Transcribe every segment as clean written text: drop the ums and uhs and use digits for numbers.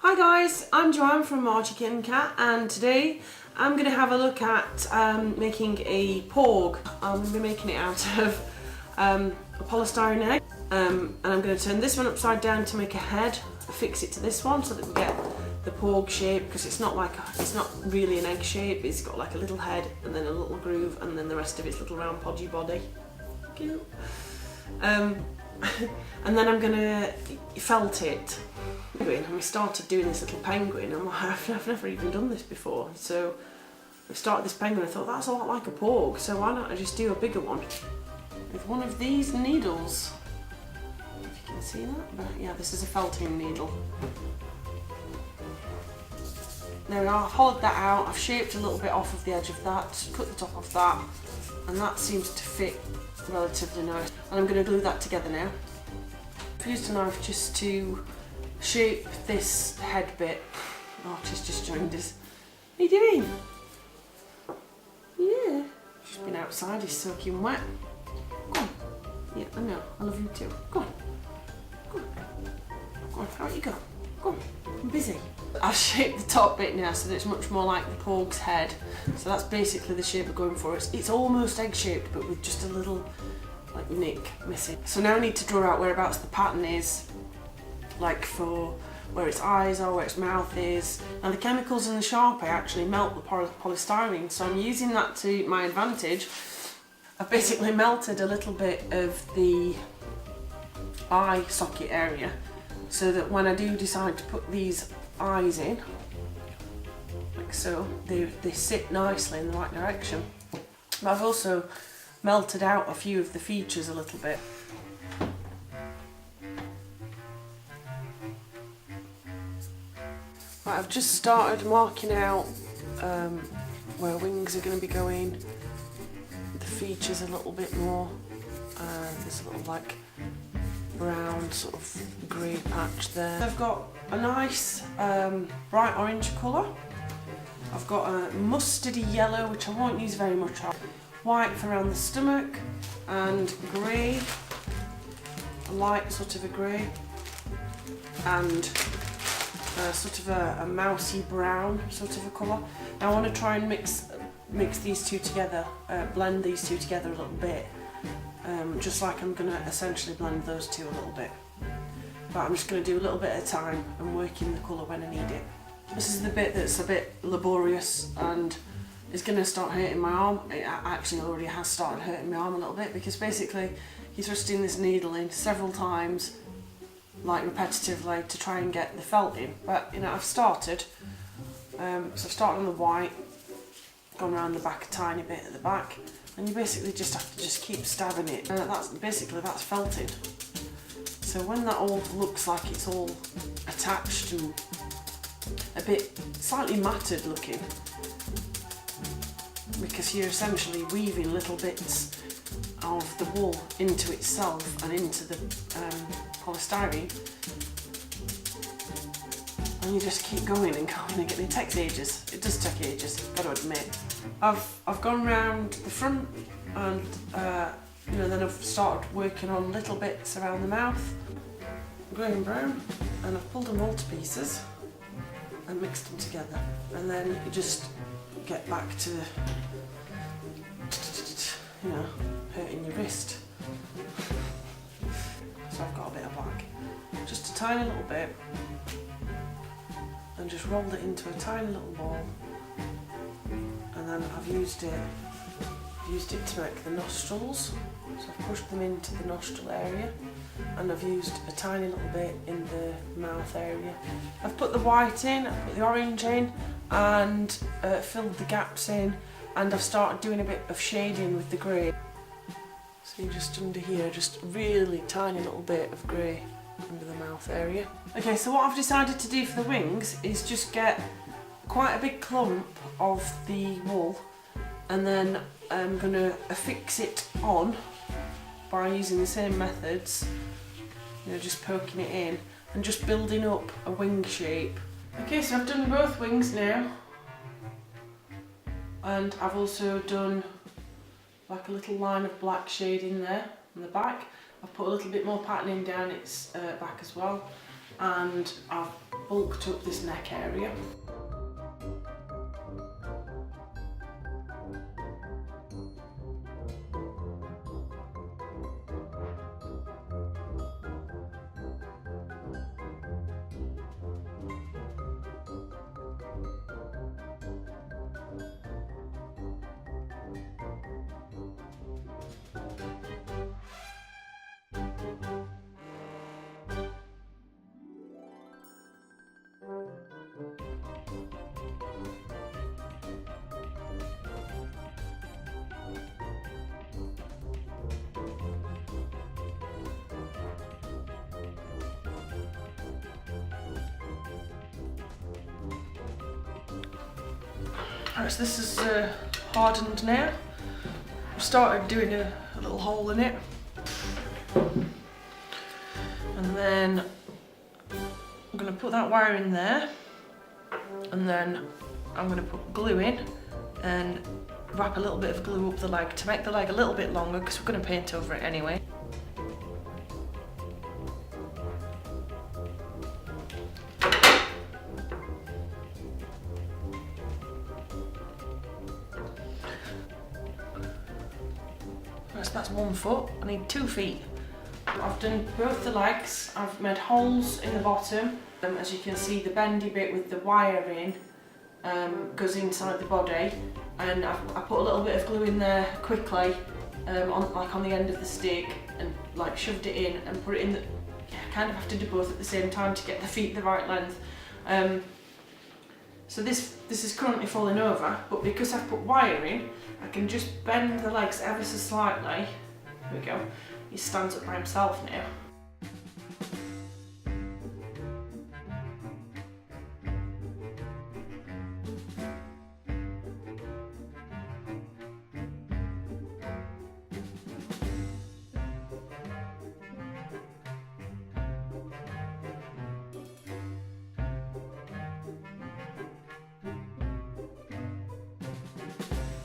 Hi guys, I'm Joanne from Archie and today I'm going to have a look at making a porg. I'm going to be making it out of a polystyrene egg and I'm going to turn this one upside down to make a head, fix it to this one so that we get the porg shape, because it's not really an egg shape. It's got like a little head and then a little groove and then the rest of its little round podgy body. Cute. And then I'm going to felt it. And we started doing this little penguin and I've never even done this before, so we started this penguin. I thought that's a lot like a porg, so why not I just do a bigger one with one of these needles. If you can see that, but yeah, this is a felting needle. There we are, I've hollowed that out, I've shaped a little bit off of the edge of that, cut the top off that, and that seems to fit relatively nice. And I'm going to glue that together now. I've used a knife just to shape this head bit. Archie's just joined us. What are you doing? Yeah. He's been outside, he's soaking wet. Go on. Yeah, I know. I love you too. Go on. Go on. Go on, out you go. Go on. I'm busy. I've shaped the top bit now so that it's much more like the porg's head. So that's basically the shape we're going for. It's almost egg shaped but with just a little like nick missing. So now I need to draw out whereabouts the pattern is, like for where its eyes are, where its mouth is. And the chemicals in the Sharpie actually melt the polystyrene, so I'm using that to my advantage. I've basically melted a little bit of the eye socket area so that when I do decide to put these eyes in, like so, they sit nicely in the right direction. But I've also melted out a few of the features a little bit. Right, I've just started marking out where wings are going to be going, the features a little bit more. There's a little like brown sort of grey patch there. I've got a nice bright orange colour. I've got a mustardy yellow, which I won't use very much of. White for around the stomach, and grey, a light sort of a grey, and sort of a mousy brown sort of a colour. Now I want to try and mix these two together, blend these two together a little bit, just like I'm going to essentially blend those two a little bit. But I'm just going to do a little bit at a time and work in the colour when I need it. This is the bit that's a bit laborious and is going to start hurting my arm. It actually already has started hurting my arm a little bit, because basically you're thrusting this needle in several times, like repetitively, to try and get the felt in. But you know, I've started. So I've started on the white, gone around the back a tiny bit at the back, and you basically just have to just keep stabbing it. That's felted. So when that all looks like it's all attached and a bit slightly matted looking, because you're essentially weaving little bits of the wool into itself and into the polystyrene, and you just keep going and going and it takes ages. It does take ages, I've got to admit. I've gone round the front and you know, then I've started working on little bits around the mouth, grey and brown, and I've pulled them all to pieces and mixed them together, and then you just get back to, you know, hurting your wrist. So I've got a bit of black, just a tiny little bit, and just rolled it into a tiny little ball, and then I've used it to make the nostrils. So I've pushed them into the nostril area, and I've used a tiny little bit in the mouth area. I've put the white in, I've put the orange in, and filled the gaps in, and I've started doing a bit of shading with the grey. So just under here, just really tiny little bit of grey under the mouth area. Okay, so what I've decided to do for the wings is just get quite a big clump of the wool, and then I'm going to affix it on by using the same methods, you know, just poking it in and just building up a wing shape. Okay, so I've done both wings now, and I've also done like a little line of black shading there on the back. I've put a little bit more patterning down its back as well, and I've bulked up this neck area. Right, so this is hardened now. I've started doing a little hole in it, and then I'm going to put that wire in there, and then I'm going to put glue in and wrap a little bit of glue up the leg to make the leg a little bit longer, because we're going to paint over it anyway. So that's 1 foot. I need 2 feet. I've done both the legs. I've made holes in the bottom. As you can see, the bendy bit with the wire in goes inside the body, and I put a little bit of glue in there quickly, on the end of the stick, and like shoved it in and put it in. You kind of have to do both at the same time to get the feet the right length. So this is currently falling over, but because I've put wire in, I can just bend the legs ever so slightly. There we go. He stands up by himself now.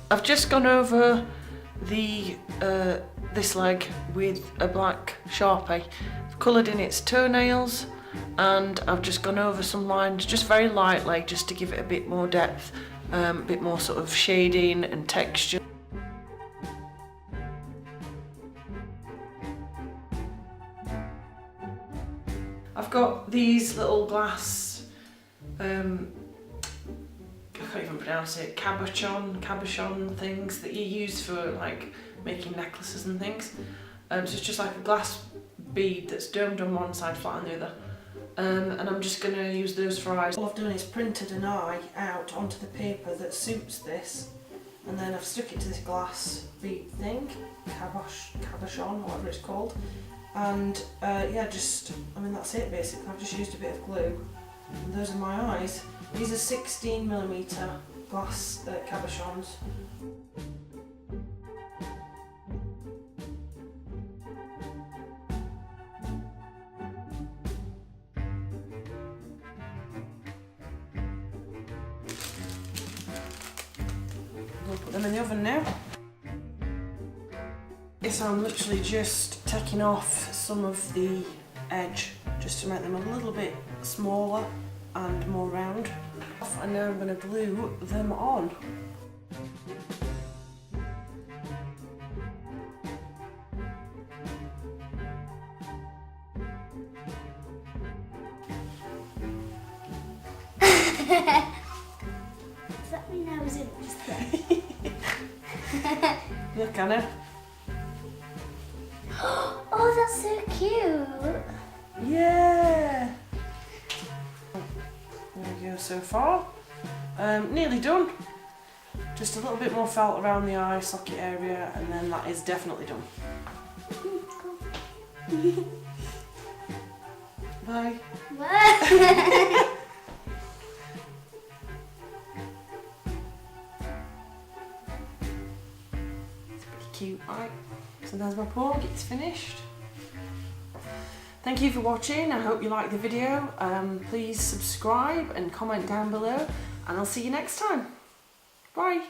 I've just gone over the this leg with a black Sharpie. I've coloured in its toenails, and I've just gone over some lines just very lightly, just to give it a bit more depth, a bit more sort of shading and texture. I've got these little glass, I can't even pronounce it, cabochon things that you use for like making necklaces and things. So it's just like a glass bead that's domed on one side, flat on the other. And I'm just going to use those for eyes. All I've done is printed an eye out onto the paper that suits this, and then I've stuck it to this glass bead thing, cabochon, whatever it's called. And yeah, that's it basically. I've just used a bit of glue, and those are my eyes. These are 16mm glass cabochons. We'll put them in the oven now. So I'm literally just taking off some of the edge just to make them a little bit smaller and more round. And now I'm going to glue them on. Does that mean I was in this thing? Look, Anna. Oh, that's so cute. Yeah. There we go so far. Nearly done. Just a little bit more felt around the eye socket area, and then that is definitely done. Bye. What? It's pretty cute, right? So there's my porg, it's finished. Thank you for watching. I hope you liked the video. Please subscribe and comment down below, and I'll see you next time. Bye.